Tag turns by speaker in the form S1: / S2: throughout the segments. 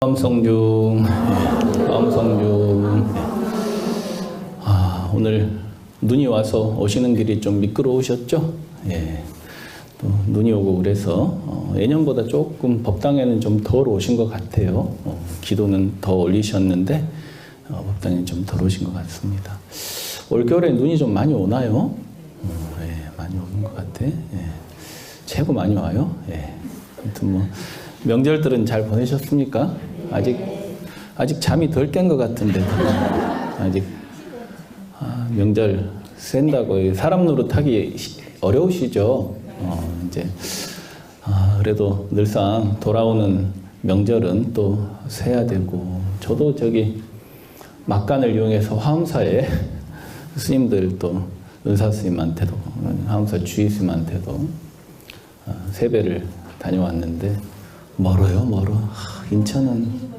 S1: 마음성중. 오늘 눈이 와서 오시는 길이 좀 미끄러우셨죠? 예. 또 눈이 오고 그래서 예년보다 조금 법당에는 좀 덜 오신 것 같아요. 기도는 더 올리셨는데 법당에 좀 덜 오신 것 같습니다. 올겨울에 눈이 좀 많이 오나요? 예, 많이 오는 것 같아. 예. 최고 많이 와요. 예. 아무튼 뭐 명절들은 잘 보내셨습니까? 아직 잠이 덜 깬 것 같은데 아직 명절 센다고 사람 노릇하기 어려우시죠? 이제 그래도 늘상 돌아오는 명절은 또 세야 되고, 저도 저기 막간을 이용해서 화엄사에 스님들 또 은사 스님한테도 화엄사 주의 스님한테도 세배를 다녀왔는데 멀어요, 멀어. 인천은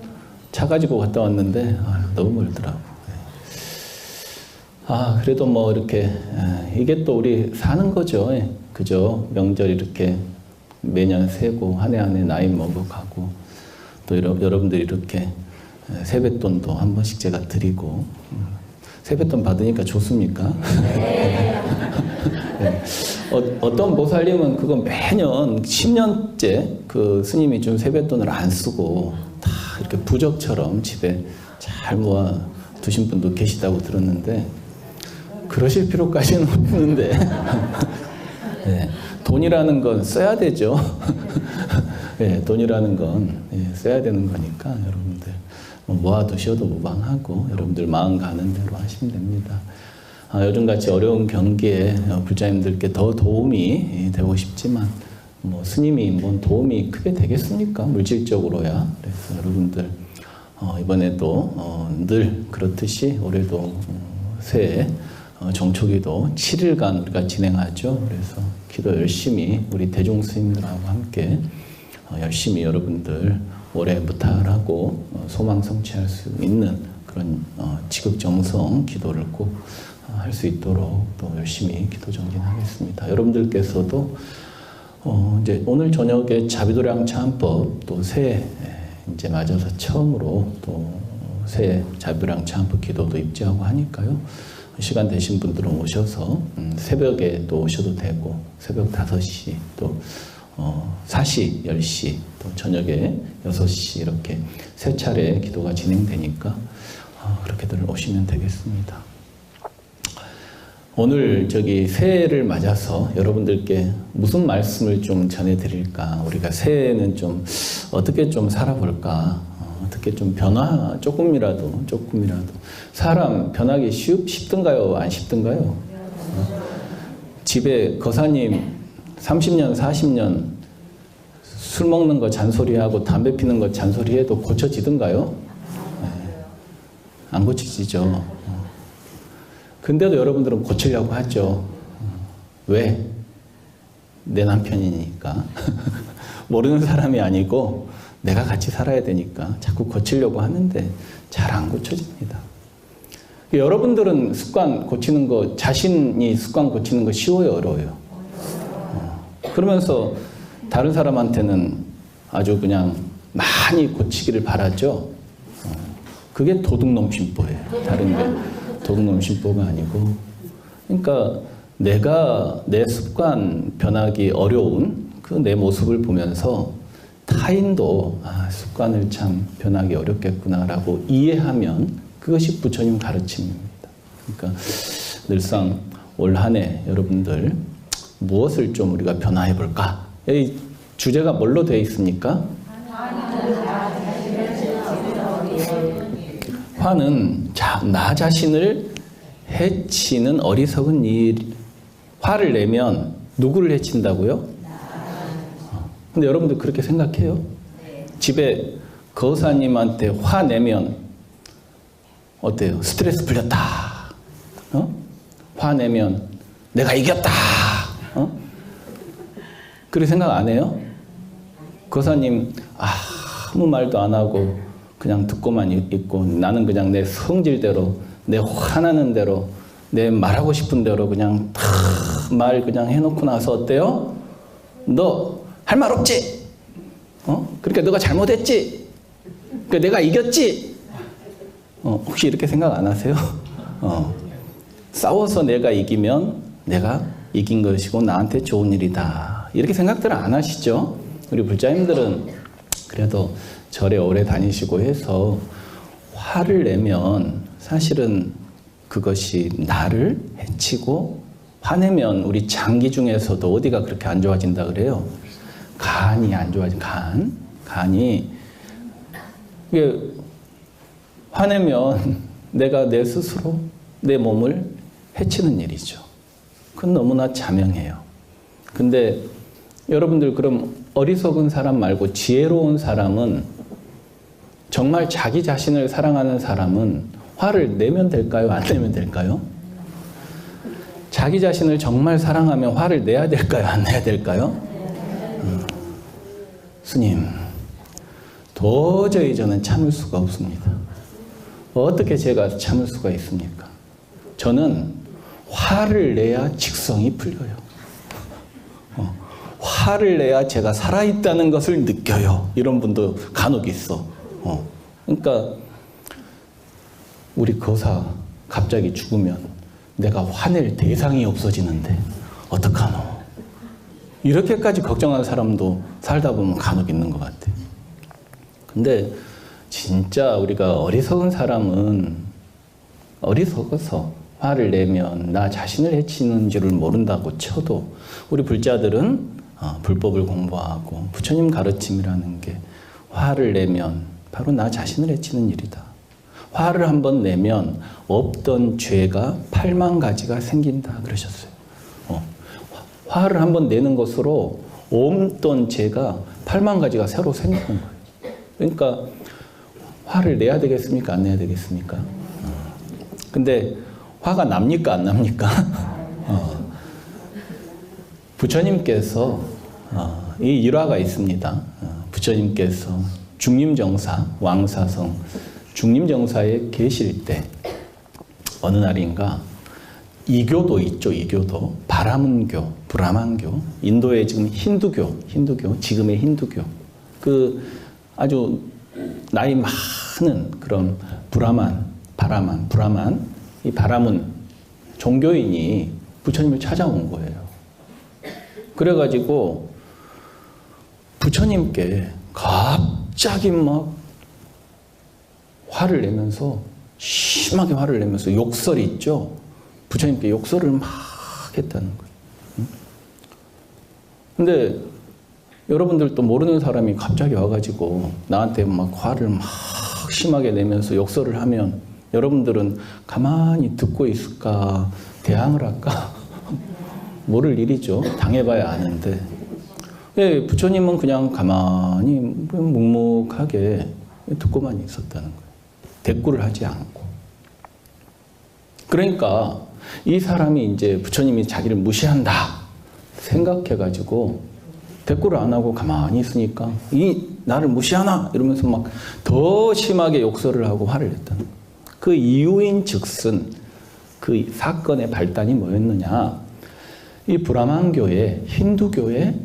S1: 차 가지고 갔다 왔는데 너무 멀더라고. 그래도 뭐 이렇게 이게 또 우리 사는 거죠. 그죠? 명절 이렇게 매년 세고 한 해 한 해 나이 먹어가고, 또 여러분들이 이렇게 세뱃돈도 한 번씩 제가 드리고, 세뱃돈 받으니까 좋습니까? 네. 어떤 보살님은 그건 매년 10년째 그 스님이 준 세뱃돈을 안 쓰고 다 이렇게 부적처럼 집에 잘 모아 두신 분도 계시다고 들었는데, 그러실 필요까지는 없는데 네, 돈이라는 건 써야 되죠. 네, 돈이라는 건 써야 되는 거니까 여러분들 모아두셔도 무방하고 여러분들 마음 가는 대로 하시면 됩니다. 요즘같이 어려운 경기에 불자님들께 더 도움이 되고 싶지만 뭐 스님이 뭔 도움이 크게 되겠습니까? 물질적으로야. 그래서 여러분들 이번에도 늘 그렇듯이 올해도 새해 정초기도 7일간 우리가 진행하죠. 그래서 기도 열심히 우리 대중 스님들하고 함께 열심히 여러분들 올해 무탈 하고 소망 성취할 수 있는 그런 지극정성 기도를 꼭 할 수 있도록 또 열심히 기도 정진하겠습니다. 여러분들께서도 이제 오늘 저녁에 자비도량 차안법 또 새해 이제 맞아서 처음으로 또 새해 자비도량 차안법 기도도 입지하고 하니까요. 시간 되신 분들은 오셔서 새벽에 또 오셔도 되고, 새벽 5시 또 4시, 10시 또 저녁에 6시 이렇게 세 차례 기도가 진행되니까 그렇게들 오시면 되겠습니다. 오늘 저기 새해를 맞아서 여러분들께 무슨 말씀을 좀 전해드릴까? 우리가 새해는 좀 어떻게 좀 살아볼까? 어떻게 좀 조금이라도 사람 변하기 쉽든가요? 안 쉽든가요? 집에 거사님 30년, 40년 술 먹는 거 잔소리하고 담배 피는 거 잔소리해도 고쳐지든가요? 안 고쳐지죠. 근데도 여러분들은 고치려고 하죠. 왜? 내 남편이니까. 모르는 사람이 아니고 내가 같이 살아야 되니까 자꾸 고치려고 하는데 잘 안 고쳐집니다. 여러분들은 습관 고치는 거, 자신이 습관 고치는 거 쉬워요, 어려워요? 그러면서 다른 사람한테는 아주 그냥 많이 고치기를 바라죠. 그게 도둑놈 심보예요. 다른 게 도둑놈 심보가 아니고. 그러니까 내가 내 습관 변하기 어려운 그 내 모습을 보면서 타인도 습관을 참 변하기 어렵겠구나라고 이해하면 그것이 부처님 가르침입니다. 그러니까 늘상 올 한 해 여러분들 무엇을 좀 우리가 변화해 볼까? 이 주제가 뭘로 되어 있습니까? 화는 나 자신을 해치는 어리석은 일. 화를 내면 누구를 해친다고요? 근데 여러분들 그렇게 생각해요? 집에 거사님한테 화내면 어때요? 스트레스 풀렸다. 화내면 내가 이겼다. 그렇게 생각 안 해요? 거사님 아무 말도 안 하고 그냥 듣고만 있고, 나는 그냥 내 성질대로, 내 화나는 대로, 내 말하고 싶은 대로 그냥 다 말 그냥 해놓고 나서 어때요? 너 할 말 없지? 그러니까 너가 잘못했지? 그러니까 내가 이겼지. 혹시 이렇게 생각 안 하세요? 싸워서 내가 이기면 내가 이긴 것이고 나한테 좋은 일이다. 이렇게 생각들 안 하시죠? 우리 불자님들은 그래도 절에 오래 다니시고 해서 화를 내면 사실은 그것이 나를 해치고, 화내면 우리 장기 중에서도 어디가 그렇게 안 좋아진다 그래요? 간이 안 좋아진, 간이. 이게 화내면 내가 내 스스로 내 몸을 해치는 일이죠. 그건 너무나 자명해요. 근데 여러분들, 그럼 어리석은 사람 말고 지혜로운 사람은, 정말 자기 자신을 사랑하는 사람은 화를 내면 될까요? 안 내면 될까요? 자기 자신을 정말 사랑하면 화를 내야 될까요? 안 내야 될까요? 스님, 도저히 저는 참을 수가 없습니다. 어떻게 제가 참을 수가 있습니까? 저는 화를 내야 직성이 풀려요. 화를 내야 제가 살아있다는 것을 느껴요. 이런 분도 간혹 있어. 그러니까 우리 거사 갑자기 죽으면 내가 화낼 대상이 없어지는데 어떡하노? 이렇게까지 걱정하는 사람도 살다 보면 간혹 있는 것 같아. 근데 진짜 우리가 어리석은 사람은 어리석어서 화를 내면 나 자신을 해치는 줄을 모른다고 쳐도, 우리 불자들은 불법을 공부하고 부처님 가르침이라는 게 화를 내면 바로 나 자신을 해치는 일이다. 화를 한번 내면 없던 죄가 8만 가지가 생긴다 그러셨어요. 화를 한번 내는 것으로 없던 죄가 8만 가지가 새로 생기는 거예요. 그러니까 화를 내야 되겠습니까? 안 내야 되겠습니까? 근데 화가 납니까? 안 납니까? 부처님께서 이 일화가 있습니다. 부처님께서 중림정사, 왕사성 중림정사에 계실 때 어느 날인가 이교도 있죠. 이교도. 바라문교, 브라만교, 인도의 지금 힌두교, 지금의 힌두교. 그 아주 나이 많은 그런 브라만, 이 바라문 종교인이 부처님을 찾아온 거예요. 그래가지고 부처님께 갑자기 막 화를 내면서, 심하게 화를 내면서 욕설이 있죠. 부처님께 욕설을 막 했다는 거예요. 근데 여러분들도 모르는 사람이 갑자기 와가지고 나한테 막 화를 막 심하게 내면서 욕설을 하면 여러분들은 가만히 듣고 있을까? 대항을 할까? 모를 일이죠. 당해봐야 아는데. 예, 부처님은 그냥 가만히 묵묵하게 듣고만 있었다는 거예요. 대꾸를 하지 않고. 그러니까 이 사람이 이제 부처님이 자기를 무시한다 생각해가지고 대꾸를 안 하고 가만히 있으니까 이 나를 무시하나? 이러면서 막 더 심하게 욕설을 하고 화를 냈다는 거예요. 그 이유인 즉슨 그 사건의 발단이 뭐였느냐? 이 브라만교의 힌두교의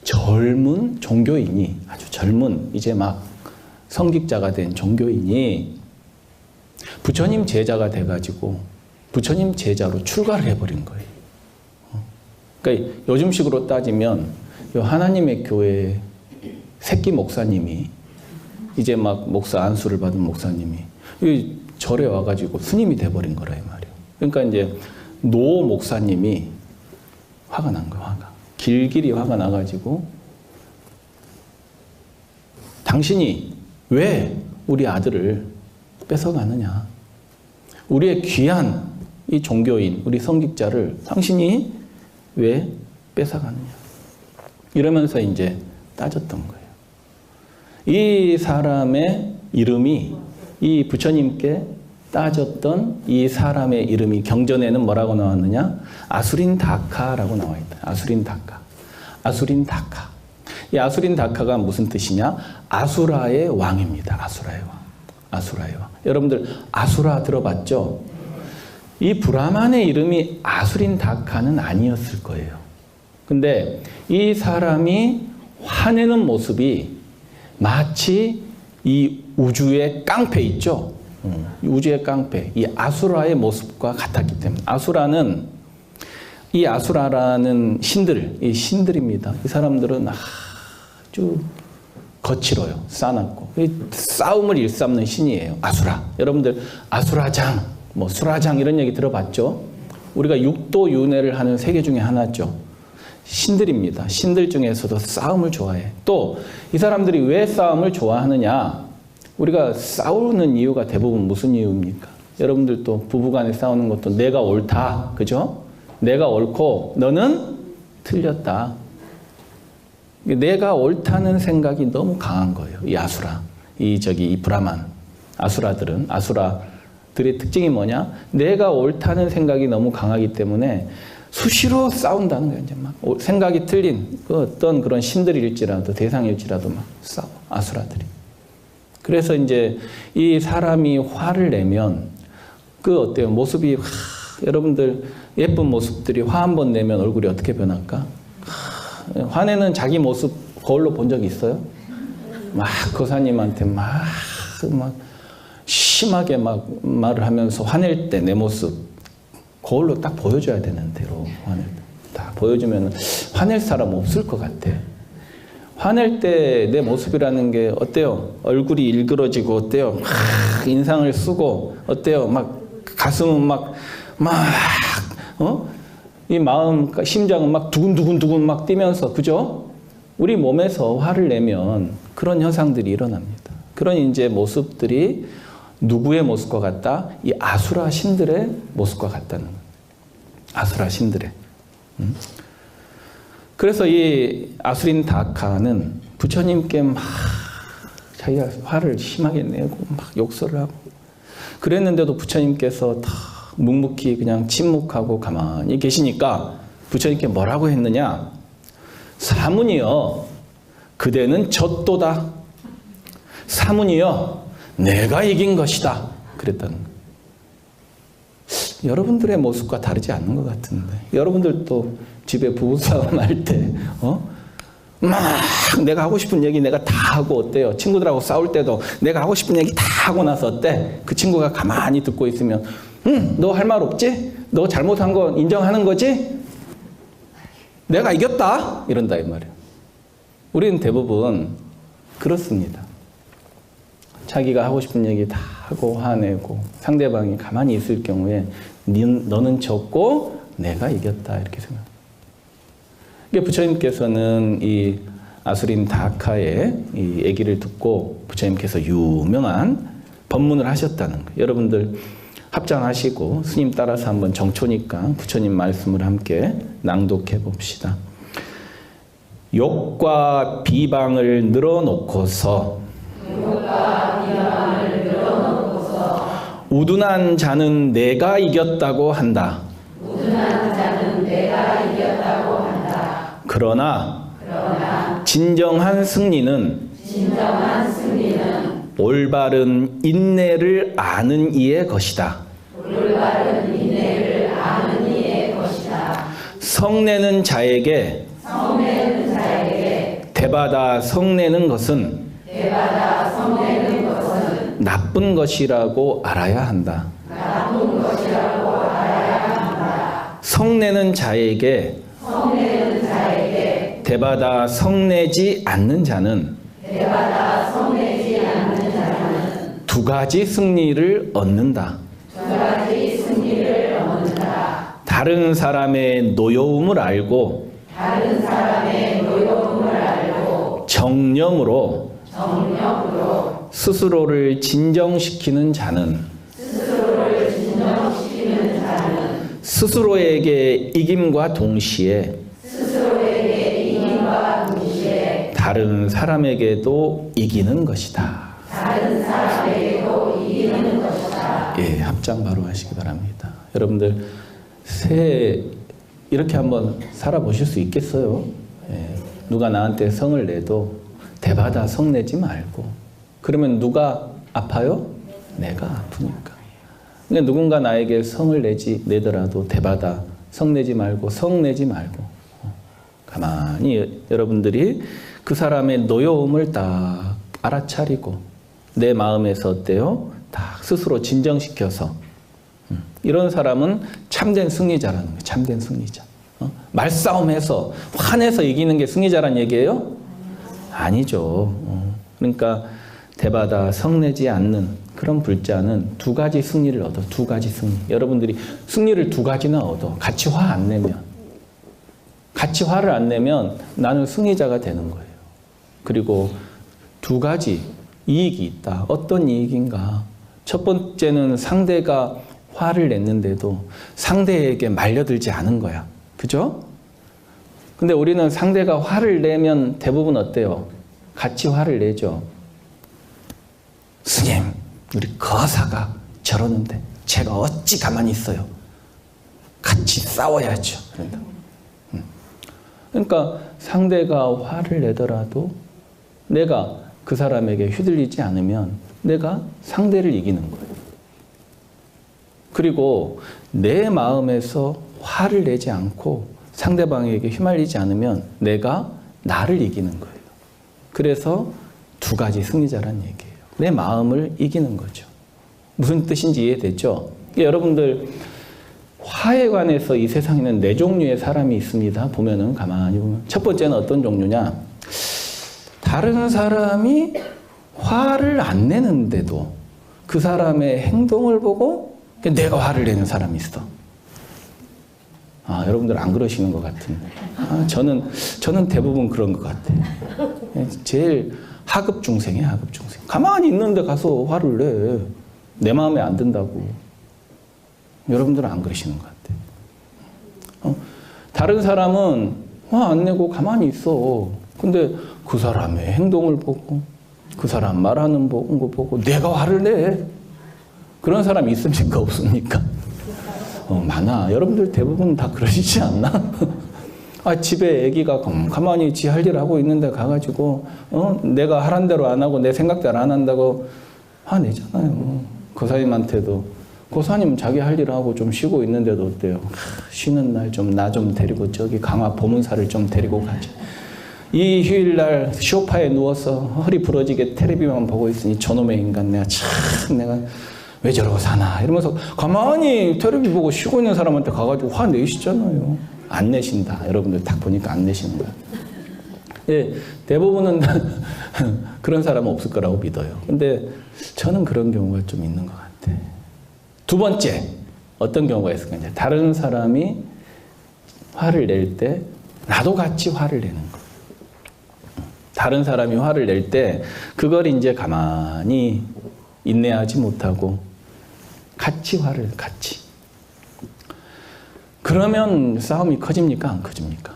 S1: 젊은 종교인이, 아주 젊은 이제 막 성직자가 된 종교인이 부처님 제자가 돼가지고 부처님 제자로 출가를 해버린 거예요. 그러니까 요즘식으로 따지면 하나님의 교회 새끼 목사님이, 이제 막 목사 안수를 받은 목사님이 이 절에 와가지고 스님이 돼버린 거라 이 말이에요. 그러니까 이제 노 목사님이 화가 난 거야. 화가 길길이 화가 나가지고, 당신이 왜 우리 아들을 뺏어가느냐? 우리의 귀한 이 종교인, 우리 성직자를 당신이 왜 뺏어가느냐? 이러면서 이제 따졌던 거예요. 이 사람의 이름이, 이 부처님께 따졌던 이 사람의 이름이 경전에는 뭐라고 나왔느냐? 아수린 다카라고 나와 있다. 아수린 다카. 아수린 다카. 이 아수린 다카가 무슨 뜻이냐? 아수라의 왕입니다. 아수라의 왕. 아수라의 왕. 여러분들 아수라 들어봤죠? 이 브라만의 이름이 아수린 다카는 아니었을 거예요. 근데 이 사람이 화내는 모습이 마치 이 우주의 깡패 있죠? 우주의 깡패, 이 아수라의 모습과 같았기 때문에 이 아수라라는 이 신들입니다. 이 사람들은 아주 거칠어요. 싸납고 싸움을 일삼는 신이에요. 아수라. 여러분들 아수라장, 뭐 수라장 이런 얘기 들어봤죠? 우리가 육도 윤회를 하는 세계 중에 하나죠. 신들입니다. 신들 중에서도 싸움을 좋아해. 또 이 사람들이 왜 싸움을 좋아하느냐? 우리가 싸우는 이유가 대부분 무슨 이유입니까? 여러분들도 부부간에 싸우는 것도 내가 옳다, 그죠? 내가 옳고 너는 틀렸다. 내가 옳다는 생각이 너무 강한 거예요. 이 아수라, 이 브라만, 아수라들의 특징이 뭐냐? 내가 옳다는 생각이 너무 강하기 때문에 수시로 싸운다는 거예요. 이제 막 생각이 틀린 어떤 그런 신들일지라도 대상일지라도 막 싸워, 아수라들이. 그래서 이제 이 사람이 화를 내면 어때요? 모습이 여러분들 예쁜 모습들이 화 한 번 내면 얼굴이 어떻게 변할까? 화내는 자기 모습 거울로 본 적 있어요? 막 거사님한테 막 심하게 막 말을 하면서 화낼 때 내 모습 거울로 딱 보여줘야 되는 대로 화낼 때 딱 보여주면 화낼 사람 없을 것 같아. 화낼 때 내 모습이라는 게 어때요? 얼굴이 일그러지고 어때요? 인상을 쓰고 어때요? 막 가슴은 이 마음, 심장은 막 두근두근 막 뛰면서, 그죠? 우리 몸에서 화를 내면 그런 현상들이 일어납니다. 그런 이제 모습들이 누구의 모습과 같다? 이 아수라 신들의 모습과 같다는 거예요. 아수라 신들의. 그래서 이 아수린 다카는 부처님께 막 자기가 화를 심하게 내고 막 욕설을 하고 그랬는데도 부처님께서 다 묵묵히 그냥 침묵하고 가만히 계시니까 부처님께 뭐라고 했느냐? 사문이여, 그대는 졌도다. 사문이여, 내가 이긴 것이다. 그랬다는 거예요. 여러분들의 모습과 다르지 않는 것 같은데 여러분들도 집에 부부싸움 할 때 막 내가 하고 싶은 얘기 내가 다 하고 어때요? 친구들하고 싸울 때도 내가 하고 싶은 얘기 다 하고 나서 어때? 그 친구가 가만히 듣고 있으면 너 할 말 없지? 너 잘못한 거 인정하는 거지? 내가 이겼다? 이런다 이 말이에요. 우리는 대부분 그렇습니다. 자기가 하고 싶은 얘기 다 하고 화내고 상대방이 가만히 있을 경우에 너는 졌고 내가 이겼다 이렇게 생각합니다. 부처님께서는 이 아수린 다카의 이 얘기를 듣고 부처님께서 유명한 법문을 하셨다는 거예요. 여러분들 합장하시고 스님 따라서 한번 정초니까 부처님 말씀을 함께 낭독해 봅시다. 욕과 비방을 늘어놓고서 우둔한 자는 내가 이겼다고 한다. 그러나 진정한 승리는 올바른 인내를 아는 이의 것이다. 성내는 자에게 대받아 성내는 것은 나쁜 것이라고 알아야 한다. 성내는 자에게 대받아 성내지 않는 자는 두 가지 승리를 얻는다. 다른 사람의 노여움을 알고 정념으로 스스로를 진정시키는 자는 스스로에게 이김과 동시에 다른 사람에게도 이기는 것이다. 예, 합장 바로 하시기 바랍니다. 여러분들 새해 이렇게 한번 살아보실 수 있겠어요? 예, 누가 나한테 성을 내도 대받아 성내지 말고. 그러면 누가 아파요? 내가 아프니까. 그러니까 누군가 나에게 성을 내더라도 대받아 성내지 말고 가만히 여러분들이 그 사람의 노여움을 딱 알아차리고 내 마음에서 어때요? 다 스스로 진정시켜서 이런 사람은 참된 승리자라는 거예요. 참된 승리자. 말싸움해서 화내서 이기는 게 승리자란 얘기예요? 아니죠. 그러니까 대바다 성내지 않는 그런 불자는 두 가지 승리를 얻어. 두 가지 승리. 여러분들이 승리를 두 가지나 얻어. 같이 화 안 내면. 같이 화를 안 내면 나는 승리자가 되는 거예요. 그리고 두 가지 이익이 있다. 어떤 이익인가? 첫 번째는 상대가 화를 냈는데도 상대에게 말려들지 않은 거야. 그죠? 근데 우리는 상대가 화를 내면 대부분 어때요? 같이 화를 내죠. 스님, 우리 거사가 저러는데 제가 어찌 가만히 있어요? 같이 싸워야죠. 그런다. 그러니까 상대가 화를 내더라도 내가 그 사람에게 휘둘리지 않으면 내가 상대를 이기는 거예요. 그리고 내 마음에서 화를 내지 않고 상대방에게 휘말리지 않으면 내가 나를 이기는 거예요. 그래서 두 가지 승리자란 얘기예요. 내 마음을 이기는 거죠. 무슨 뜻인지 이해됐죠? 여러분들 화에 관해서 이 세상에는 네 종류의 사람이 있습니다. 보면은 가만히 보면 첫 번째는 어떤 종류냐? 다른 사람이 화를 안 내는데도 그 사람의 행동을 보고 내가 화를 내는 사람이 있어. 여러분들 안 그러시는 것 같은데. 저는 대부분 그런 것 같아요. 제일 하급 중생이에요, 하급 중생. 가만히 있는데 가서 화를 내. 내 마음에 안 든다고. 여러분들은 안 그러시는 것 같아요. 다른 사람은 화 안 내고 가만히 있어. 근데 그 사람의 행동을 보고 그 사람 말하는 거 보고 내가 화를 내. 그런 사람이 있습니까? 없습니까? 많아. 여러분들 대부분 다 그러시지 않나? 집에 애기가 가만히 지 할 일 하고 있는데 가가지고 내가 하란 대로 안 하고 내 생각대로 안 한다고 화내잖아요. 고사님한테도 고사님 자기 할 일 하고 좀 쉬고 있는데도 어때요? 쉬는 날 좀 나 좀 데리고 저기 강화 보문사를 좀 데리고 가지. 이 휴일날 소파에 누워서 허리 부러지게 텔레비만 보고 있으니 저놈의 인간 내가 왜 저러고 사나 이러면서 가만히 텔레비 보고 쉬고 있는 사람한테 가가지고 화 내시잖아요. 안 내신다. 여러분들 딱 보니까 안 내시는 거야. 예, 대부분은 그런 사람은 없을 거라고 믿어요. 근데 저는 그런 경우가 좀 있는 것 같아. 두 번째, 어떤 경우가 있을까? 이제 다른 사람이 화를 낼 때 나도 같이 화를 내는 거. 다른 사람이 화를 낼 때 그걸 이제 가만히 인내하지 못하고 같이 그러면 싸움이 커집니까? 안 커집니까?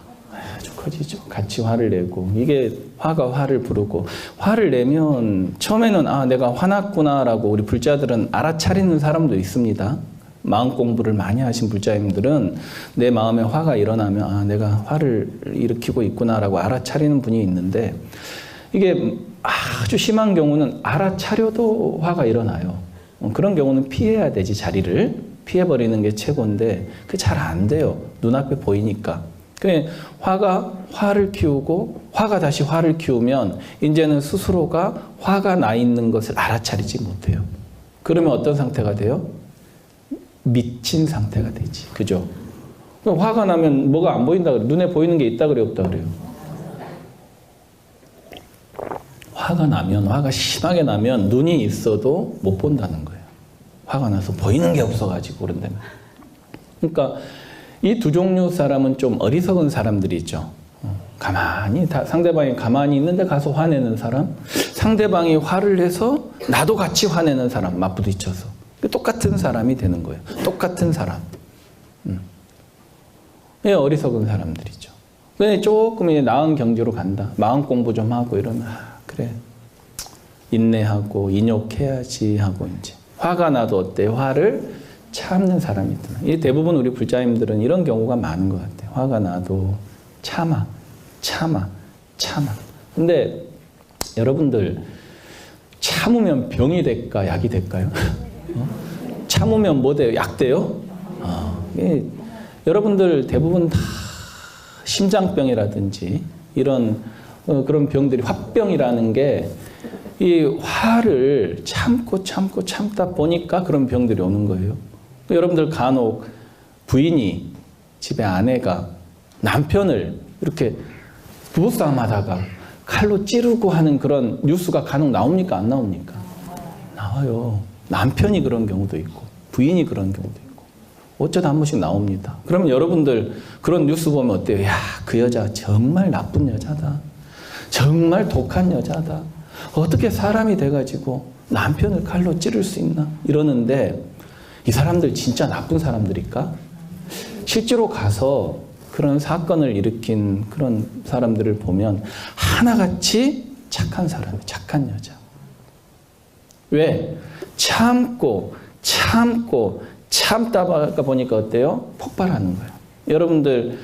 S1: 아주 커지죠. 같이 화를 내고 이게 화가 화를 부르고 화를 내면 처음에는 내가 화났구나라고 우리 불자들은 알아차리는 사람도 있습니다. 마음 공부를 많이 하신 불자님들은 내 마음에 화가 일어나면 내가 화를 일으키고 있구나라고 알아차리는 분이 있는데 이게 아주 심한 경우는 알아차려도 화가 일어나요. 그런 경우는 피해야 되지. 자리를 피해버리는 게 최고인데 그게 잘 안 돼요. 눈앞에 보이니까. 화가 화를 키우고 화가 다시 화를 키우면 이제는 스스로가 화가 나 있는 것을 알아차리지 못해요. 그러면 어떤 상태가 돼요? 미친 상태가 되지. 그죠? 화가 나면 뭐가 안 보인다 그래. 눈에 보이는 게 있다 그래, 없다 그래요? 화가 심하게 나면 눈이 있어도 못 본다는 거예요. 화가 나서 보이는 게 없어가지고 그런다면. 그러니까 이 두 종류 사람은 좀 어리석은 사람들이죠. 상대방이 가만히 있는데 가서 화내는 사람, 상대방이 화를 내서 나도 같이 화내는 사람, 맞부딪혀서. 똑같은 사람이 되는 거예요. 똑같은 사람. 어리석은 사람들이죠. 근데 조금 이제 나은 경지로 간다. 마음 공부 좀 하고 이러면, 그래. 인내하고, 인욕해야지 하고, 이제. 화가 나도 어때? 화를 참는 사람이 있다. 이 대부분 우리 불자님들은 이런 경우가 많은 것 같아요. 화가 나도 참아. 근데 여러분들, 참으면 병이 될까, 약이 될까요? 참으면 뭐 돼요? 약 돼요? 여러분들 대부분 다 심장병이라든지 이런 그런 병들이 화병이라는 게 이 화를 참다 보니까 그런 병들이 오는 거예요. 여러분들 간혹 부인이 집에 아내가 남편을 이렇게 부부싸움 하다가 칼로 찌르고 하는 그런 뉴스가 간혹 나옵니까? 안 나옵니까? 나와요. 남편이 그런 경우도 있고 부인이 그런 경우도 있고 어쩌다 한 번씩 나옵니다. 그러면 여러분들 그런 뉴스 보면 어때요? 야, 그 여자 정말 나쁜 여자다. 정말 독한 여자다. 어떻게 사람이 돼가지고 남편을 칼로 찌를 수 있나? 이러는데 이 사람들 진짜 나쁜 사람들일까? 실제로 가서 그런 사건을 일으킨 그런 사람들을 보면 하나같이 착한 사람이, 착한 여자. 왜? 참다 보니까 어때요? 폭발하는 거예요. 여러분들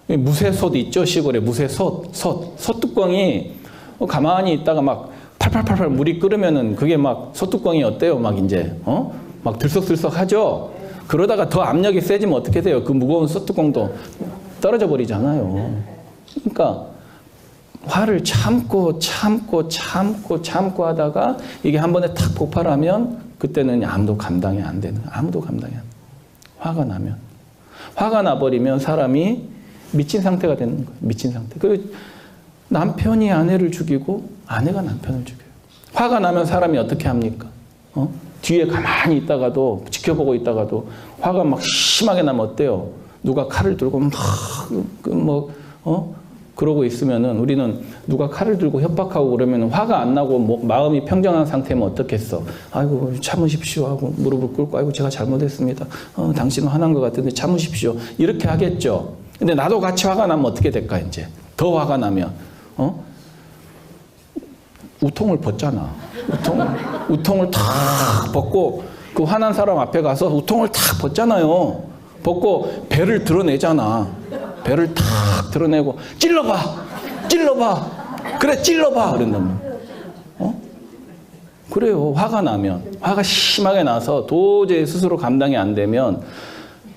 S1: 무쇠솥 있죠? 시골에 무쇠솥, 솥뚜껑이 가만히 있다가 막 팔팔팔팔 물이 끓으면은 그게 막 솥뚜껑이 어때요? 막 이제 막 들썩들썩 하죠? 그러다가 더 압력이 세지면 어떻게 돼요? 그 무거운 솥뚜껑도 떨어져 버리잖아요. 그러니까 화를 참고 하다가 이게 한 번에 탁 폭발하면 그때는 아무도 감당이 안 되는 거예요. 아무도 감당이 안 돼요. 화가 나버리면 사람이 미친 상태가 되는 거예요. 미친 상태. 그리고 남편이 아내를 죽이고 아내가 남편을 죽여요. 화가 나면 사람이 어떻게 합니까? 뒤에 가만히 있다가도 지켜보고 있다가도 화가 막 심하게 나면 어때요? 누가 칼을 들고 그러고 있으면은 우리는 누가 칼을 들고 협박하고 그러면 화가 안 나고 마음이 평정한 상태면 어떻겠어? 아이고 참으십시오 하고 무릎을 꿇고 아이고 제가 잘못했습니다. 당신은 화난 것 같은데 참으십시오. 이렇게 하겠죠. 근데 나도 같이 화가 나면 어떻게 될까 이제? 더 화가 나면 우통을 벗잖아. 우통을 탁 벗고 그 화난 사람 앞에 가서 우통을 탁 벗잖아요. 벗고 배를 드러내잖아. 배를 탁 드러내고 찔러봐. 그래 찔러봐. 그런다면 그래요. 화가 나면 화가 심하게 나서 도저히 스스로 감당이 안 되면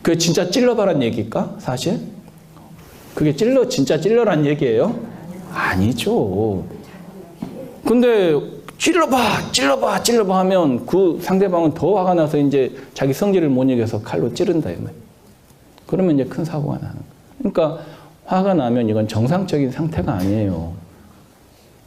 S1: 그게 진짜 찔러봐란 얘기일까? 사실 그게 진짜 찔러란 얘기예요? 아니죠. 근데 찔러봐 하면 그 상대방은 더 화가 나서 이제 자기 성질을 못 이겨서 칼로 찌른다. 그러면 이제 큰 사고가 나는 거예요. 그러니까 화가 나면 이건 정상적인 상태가 아니에요.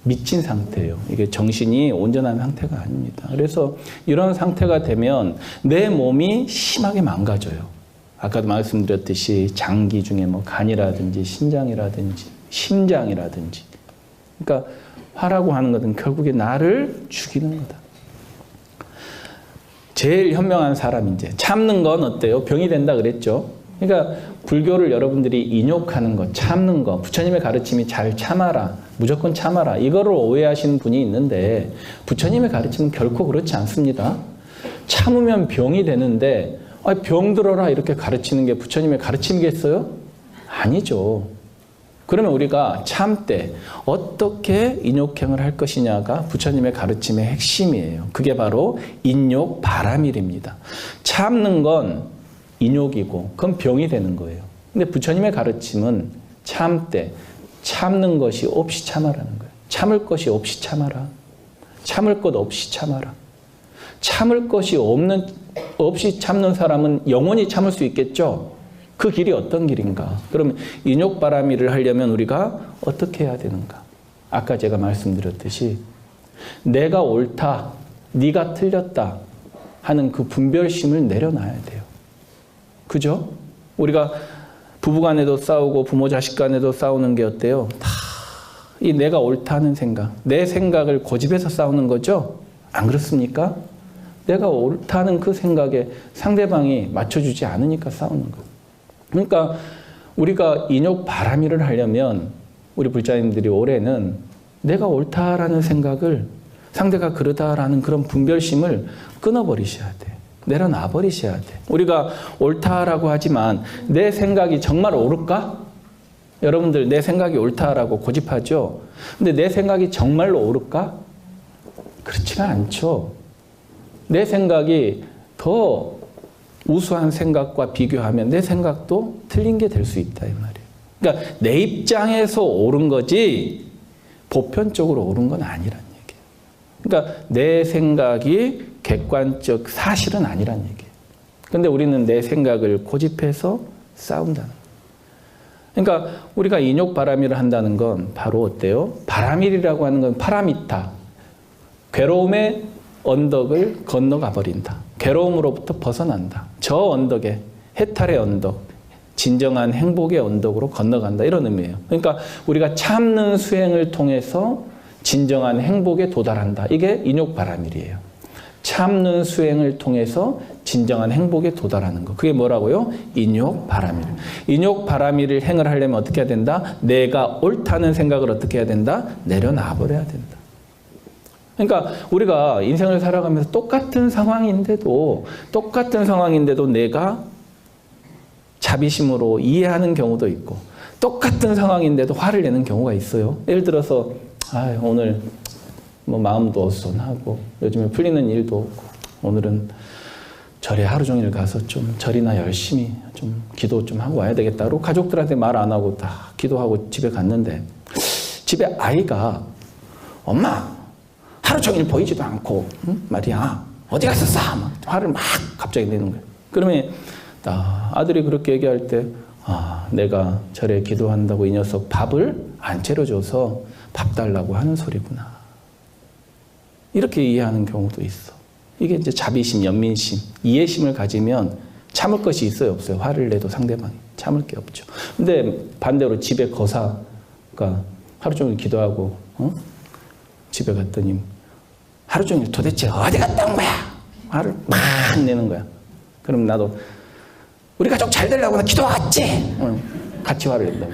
S1: 미친 상태예요. 이게 정신이 온전한 상태가 아닙니다. 그래서 이런 상태가 되면 내 몸이 심하게 망가져요. 아까도 말씀드렸듯이 장기 중에 뭐 간이라든지 신장이라든지 심장이라든지. 그러니까 화라고 하는 것은 결국에 나를 죽이는 거다. 제일 현명한 사람 이제 참는 건 어때요? 병이 된다 그랬죠. 그러니까 불교를 여러분들이 인욕하는 것, 참는 것, 부처님의 가르침이 잘 참아라, 무조건 참아라 이거를 오해하시는 분이 있는데 부처님의 가르침은 결코 그렇지 않습니다. 참으면 병이 되는데 병들어라 이렇게 가르치는 게 부처님의 가르침이겠어요? 아니죠. 그러면 우리가 참 때 어떻게 인욕행을 할 것이냐가 부처님의 가르침의 핵심이에요. 그게 바로 인욕 바라밀입니다. 참는 건 인욕이고 그건 병이 되는 거예요. 근데 부처님의 가르침은 참 때 참는 것이 없이 참아라는 거예요. 참을 것이 없이 참아라. 참을 것 없이 참아라. 참을 것이 없이 참는 사람은 영원히 참을 수 있겠죠? 그 길이 어떤 길인가? 그러면 인욕바라밀을 하려면 우리가 어떻게 해야 되는가? 아까 제가 말씀드렸듯이 내가 옳다, 네가 틀렸다 하는 그 분별심을 내려놔야 돼요. 그죠? 우리가 부부간에도 싸우고 부모 자식 간에도 싸우는 게 어때요? 다 이 내가 옳다는 생각, 내 생각을 고집해서 싸우는 거죠? 안 그렇습니까? 내가 옳다는 그 생각에 상대방이 맞춰주지 않으니까 싸우는 거예요. 그러니까 우리가 인욕 바라밀을 하려면 우리 불자님들이 올해는 내가 옳다라는 생각을 상대가 그러다라는 그런 분별심을 끊어버리셔야 돼. 내려놔 버리셔야 돼. 우리가 옳다라고 하지만 내 생각이 정말 옳을까? 여러분들 내 생각이 옳다라고 고집하죠? 근데 내 생각이 정말로 옳을까? 그렇지가 않죠. 내 생각이 더 우수한 생각과 비교하면 내 생각도 틀린 게 될 수 있다 이 말이에요. 그러니까 내 입장에서 옳은 거지 보편적으로 옳은 건 아니란 얘기예요. 그러니까 내 생각이 객관적 사실은 아니란 얘기예요. 근데 우리는 내 생각을 고집해서 싸운다는 거예요. 그러니까 우리가 인욕바람일을 한다는 건 바로 어때요? 바람일이라고 하는 건 파라미타, 괴로움의 언덕을 건너가 버린다. 괴로움으로부터 벗어난다. 저 언덕에, 해탈의 언덕, 진정한 행복의 언덕으로 건너간다. 이런 의미예요. 그러니까 우리가 참는 수행을 통해서 진정한 행복에 도달한다. 이게 인욕바람일이에요. 참는 수행을 통해서 진정한 행복에 도달하는 거. 그게 뭐라고요? 인욕바람일. 인욕바람일을 행을 하려면 어떻게 해야 된다? 내가 옳다는 생각을 어떻게 해야 된다? 내려놔 버려야 된다. 그러니까 우리가 인생을 살아가면서 똑같은 상황인데도 내가 자비심으로 이해하는 경우도 있고 똑같은 상황인데도 화를 내는 경우가 있어요. 예를 들어서 오늘 뭐 마음도 어수선하고 요즘에 풀리는 일도 없고 오늘은 절에 하루 종일 가서 좀 절이나 열심히 좀 기도 좀 하고 와야 되겠다고 가족들한테 말 안 하고 다 기도하고 집에 갔는데 집에 아이가 엄마 하루 종일 보이지도 않고 말이야 어디 갔었어? 막 화를 막 갑자기 내는 거예요. 그러면 아들이 그렇게 얘기할 때 내가 절에 기도한다고 이 녀석 밥을 안 차려줘서 밥 달라고 하는 소리구나. 이렇게 이해하는 경우도 있어. 이게 이제 자비심, 연민심, 이해심을 가지면 참을 것이 있어요, 없어요? 화를 내도 상대방이 참을 게 없죠. 근데 반대로 집에 거사가 하루 종일 기도하고 집에 갔더니 하루 종일 도대체 어디 갔다 온 거야? 화를 막 내는 거야. 그럼 나도 우리 가족 잘 되려고 나 기도 왔지? 같이 화를 낸다고.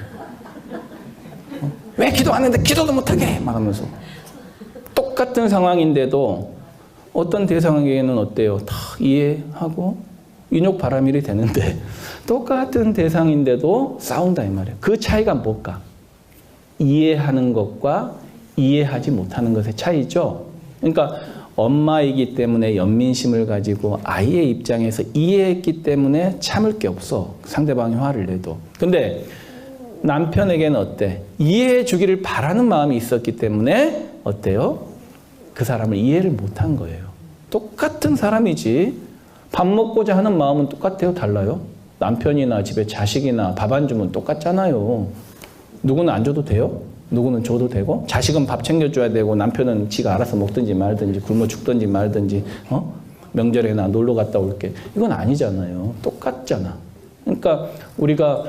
S1: 왜 기도 왔는데 기도도 못하게? 막 하면서. 똑같은 상황인데도 어떤 대상에게는 어때요? 다 이해하고 인욕바람일이 되는데 똑같은 대상인데도 싸운다 이 말이에요. 그 차이가 뭘까? 이해하는 것과 이해하지 못하는 것의 차이죠. 그러니까 엄마이기 때문에 연민심을 가지고 아이의 입장에서 이해했기 때문에 참을 게 없어. 상대방이 화를 내도. 근데 남편에게는 어때? 이해해 주기를 바라는 마음이 있었기 때문에 어때요? 그 사람을 이해를 못한 거예요. 똑같은 사람이지 밥 먹고자 하는 마음은 똑같아요? 달라요? 남편이나 집에 자식이나 밥 안 주면 똑같잖아요. 누구는 안 줘도 돼요? 누구는 줘도 되고 자식은 밥 챙겨줘야 되고 남편은 지가 알아서 먹든지 말든지 굶어 죽든지 말든지 명절에나 놀러 갔다 올게. 이건 아니잖아요. 똑같잖아. 그러니까 우리가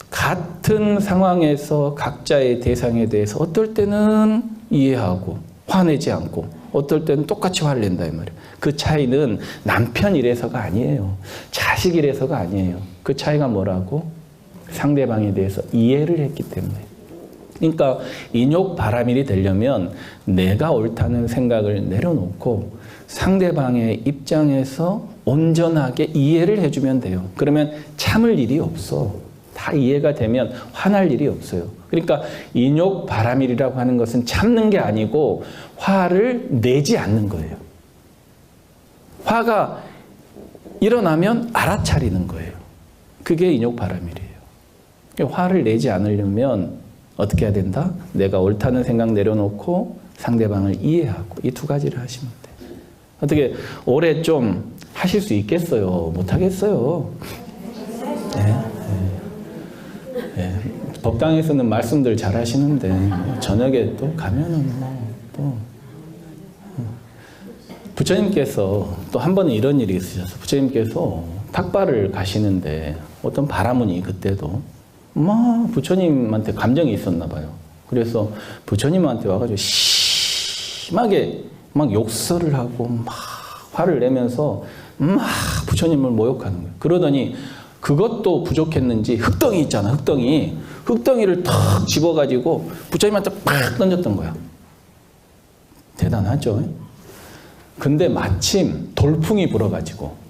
S1: 같은 상황에서 각자의 대상에 대해서 어떨 때는 이해하고 화내지 않고 어떨 때는 똑같이 화를 낸다 이 말이에요. 그 차이는 남편 이래서가 아니에요. 자식 이래서가 아니에요. 그 차이가 뭐라고? 상대방에 대해서 이해를 했기 때문에. 그러니까 인욕바람일이 되려면 내가 옳다는 생각을 내려놓고 상대방의 입장에서 온전하게 이해를 해주면 돼요. 그러면 참을 일이 없어. 다 이해가 되면 화날 일이 없어요. 그러니까 인욕바람일이라고 하는 것은 참는 게 아니고 화를 내지 않는 거예요. 화가 일어나면 알아차리는 거예요. 그게 인욕바람일이에요. 화를 내지 않으려면 어떻게 해야 된다? 내가 옳다는 생각 내려놓고 상대방을 이해하고 이 두 가지를 하시면 돼요. 어떻게 오래 좀 하실 수 있겠어요? 못하겠어요? 네. 네. 법당에서는 말씀들 잘 하시는데 저녁에 또 가면은 또 부처님께서 또 한 번은 이런 일이 있으셔서 부처님께서 탁발을 가시는데 어떤 바라문이 그때도 막 부처님한테 감정이 있었나 봐요. 그래서 부처님한테 와가지고 심하게 막 욕설을 하고 막 화를 내면서 막 부처님을 모욕하는 거예요. 그러더니 그것도 부족했는지 흙덩이 있잖아, 흙덩이를 탁 집어가지고 부처님한테 팍 던졌던 거야. 대단하죠? 근데 마침 돌풍이 불어가지고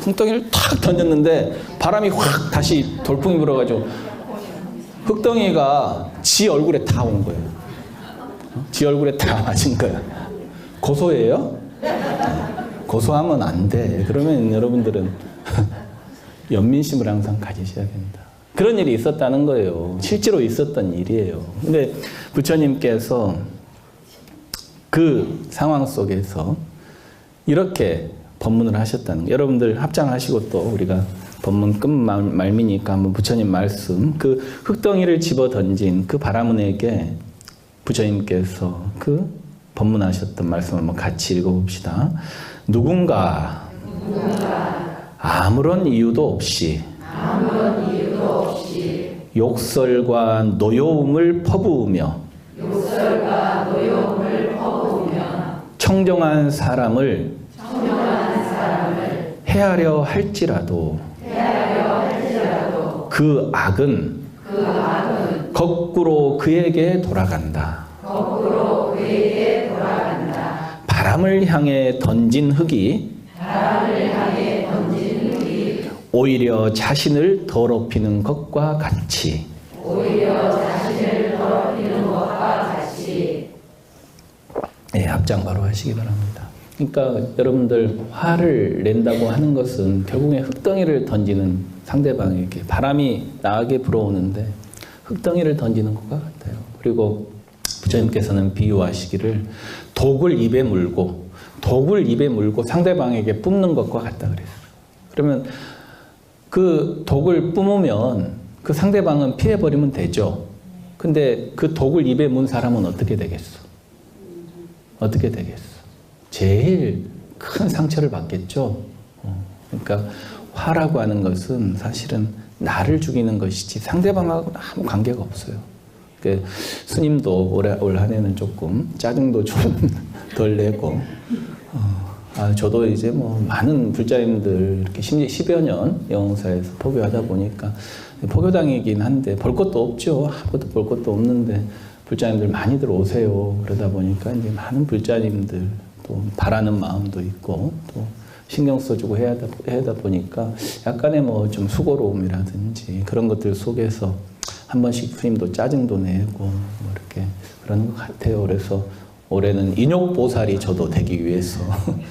S1: 흙덩이를 탁 던졌는데 바람이 확 다시 돌풍이 불어가지고 흙덩이가 지 얼굴에 다 온 거예요. 지 얼굴에 다 맞은 거야. 고소해요? 고소하면 안 돼. 그러면 여러분들은 연민심을 항상 가지셔야 된다. 그런 일이 있었다는 거예요. 실제로 있었던 일이에요. 근데 부처님께서 그 상황 속에서 이렇게 법문을 하셨다는 거. 여러분들 합장하시고 또 우리가 법문 끝 말미니까 한번 부처님 말씀, 그 흙덩이를 집어 던진 그 바라문에게 부처님께서 그 법문하셨던 말씀을 한번 같이 읽어봅시다. 누군가 아무런 이유도 없이 욕설과 노여움을 퍼부으며 청정한 사람을 해하려 할지라도 그 악은 거꾸로 그에게 돌아간다. 바람을 향해 던진 흙이 오히려 자신을 더럽히는 것과 같이. 네, 합장 바로 하시기 바랍니다. 그러니까 여러분들 화를 낸다고 하는 것은 결국에 흙덩이를 던지는 상대방에게 바람이 나게 불어오는데 흙덩이를 던지는 것과 같아요. 그리고 부처님께서는 비유하시기를 독을 입에 물고 상대방에게 뿜는 것과 같다 그랬어요. 그러면 그 독을 뿜으면 그 상대방은 피해버리면 되죠. 근데 그 독을 입에 문 사람은 어떻게 되겠어? 어떻게 되겠어? 제일 큰 상처를 받겠죠. 그러니까 화라고 하는 것은 사실은 나를 죽이는 것이지 상대방하고는 아무 관계가 없어요. 그 스님도 올 한 해는 조금 짜증도 좀 덜 내고, 저도 이제 뭐 많은 불자님들 이렇게 10여 년 영흥사에서 포교하다 보니까 포교당이긴 한데 볼 것도 없죠. 아무것도 볼 것도 없는데 불자님들 많이들 오세요. 그러다 보니까 이제 많은 불자님들 또 바라는 마음도 있고 또 신경 써주고 해야 하다 보니까 약간의 뭐 좀 수고로움이라든지 그런 것들 속에서 한 번씩 스님도 짜증도 내고 뭐 이렇게 그런 것 같아요. 그래서 올해는 인욕보살이 저도 되기 위해서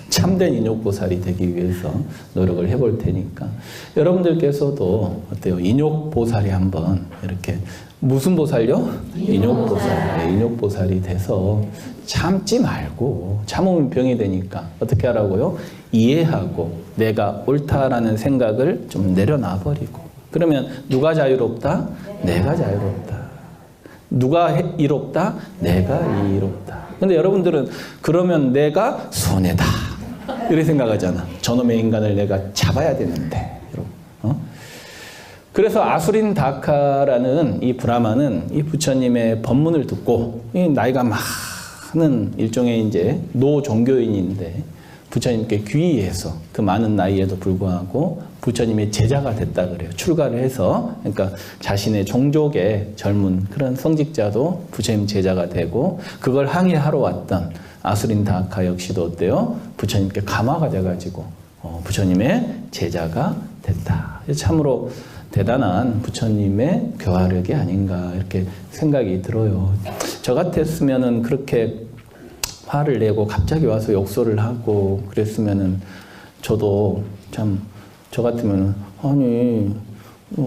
S1: 참된 인욕보살이 되기 위해서 노력을 해볼 테니까 여러분들께서도 어때요? 인욕보살이 한번 이렇게 무슨 보살요? 인욕보살. 네, 인욕보살이 돼서 참지 말고 참으면 병이 되니까 어떻게 하라고요? 이해하고 내가 옳다라는 생각을 좀 내려놔버리고 그러면 누가 자유롭다? 내가 자유롭다. 누가 이롭다? 내가 이롭다. 근데 여러분들은 그러면 내가 손해다. 이렇게 생각하잖아. 저놈의 인간을 내가 잡아야 되는데. 그래서 아수린 다카라는 이 브라마는 이 부처님의 법문을 듣고 이 나이가 많은 일종의 이제 노종교인인데 부처님께 귀의해서 그 많은 나이에도 불구하고 부처님의 제자가 됐다 그래요. 출가를 해서 그러니까 자신의 종족의 젊은 그런 성직자도 부처님 제자가 되고 그걸 항해하러 왔던 아수린 다카 역시도 어때요? 부처님께 감화가 돼가지고 부처님의 제자가 됐다. 참으로 대단한 부처님의 교화력이 아닌가 이렇게 생각이 들어요. 저 같았으면은 그렇게 화를 내고 갑자기 와서 욕설을 하고 그랬으면은 저도 참 저 같으면은 아니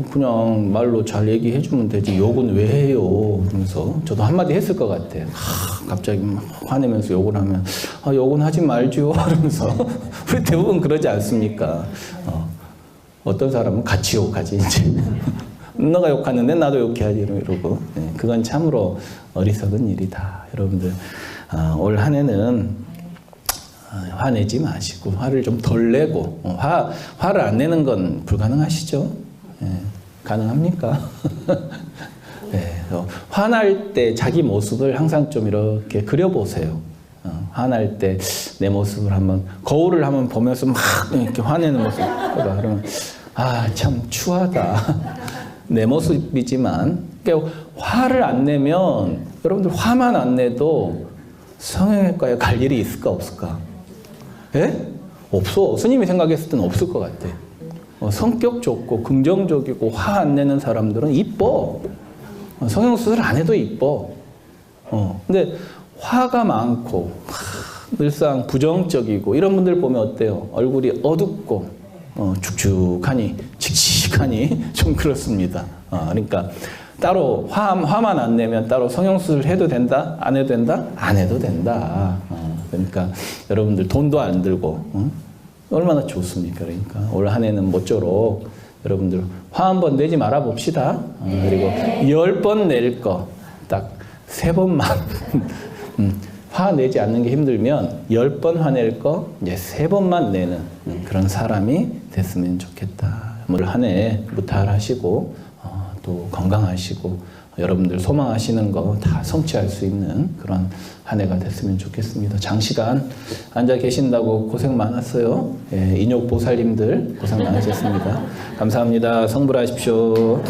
S1: 그냥 말로 잘 얘기해주면 되지 욕은 왜 해요? 그러면서 저도 한마디 했을 것 같아요. 갑자기 막 화내면서 욕을 하면 욕은 하지 말죠 하면서 우리 대부분 그러지 않습니까? 어떤 사람은 같이 욕하지 이제 너가 욕하는데 나도 욕해야지 이러고 네, 그건 참으로 어리석은 일이다. 여러분들 올 한 해는 화내지 마시고 화를 좀 덜 내고 화를 안 내는 건 불가능하시죠? 네, 가능합니까? 네, 화날 때 자기 모습을 항상 좀 이렇게 그려보세요. 화날 때 내 모습을 한번 거울을 한번 보면서 막 이렇게 화내는 모습 그러면 참 추하다. 내 모습이지만 그러니까 화를 안 내면 여러분들 화만 안 내도 성형외과에 갈 일이 있을까 없을까? 예? 없어. 스님이 생각했을 때는 없을 것 같아. 성격 좋고 긍정적이고 화 안 내는 사람들은 이뻐. 성형수술 안 해도 이뻐. 근데 화가 많고 늘상 부정적이고 이런 분들 보면 어때요? 얼굴이 어둡고 축축하니 칙칙하니 좀 그렇습니다. 그러니까 따로 화만 안 내면 따로 성형수술 해도 된다? 안 해도 된다? 안 해도 된다. 그러니까 여러분들 돈도 안 들고 얼마나 좋습니까? 그러니까 올 한 해는 모쪼록 여러분들 화 한 번 내지 말아 봅시다. 그리고 10번 낼 거 딱 3번만 화 내지 않는 게 힘들면 10번 화낼 거 이제 3번만 내는 그런 사람이 됐으면 좋겠다. 올 한 해 무탈하시고 또 건강하시고 여러분들 소망하시는 거 다 성취할 수 있는 그런 한 해가 됐으면 좋겠습니다. 장시간 앉아 계신다고 고생 많았어요. 예, 인욕 보살님들 고생 많으셨습니다. 감사합니다. 성불하십시오.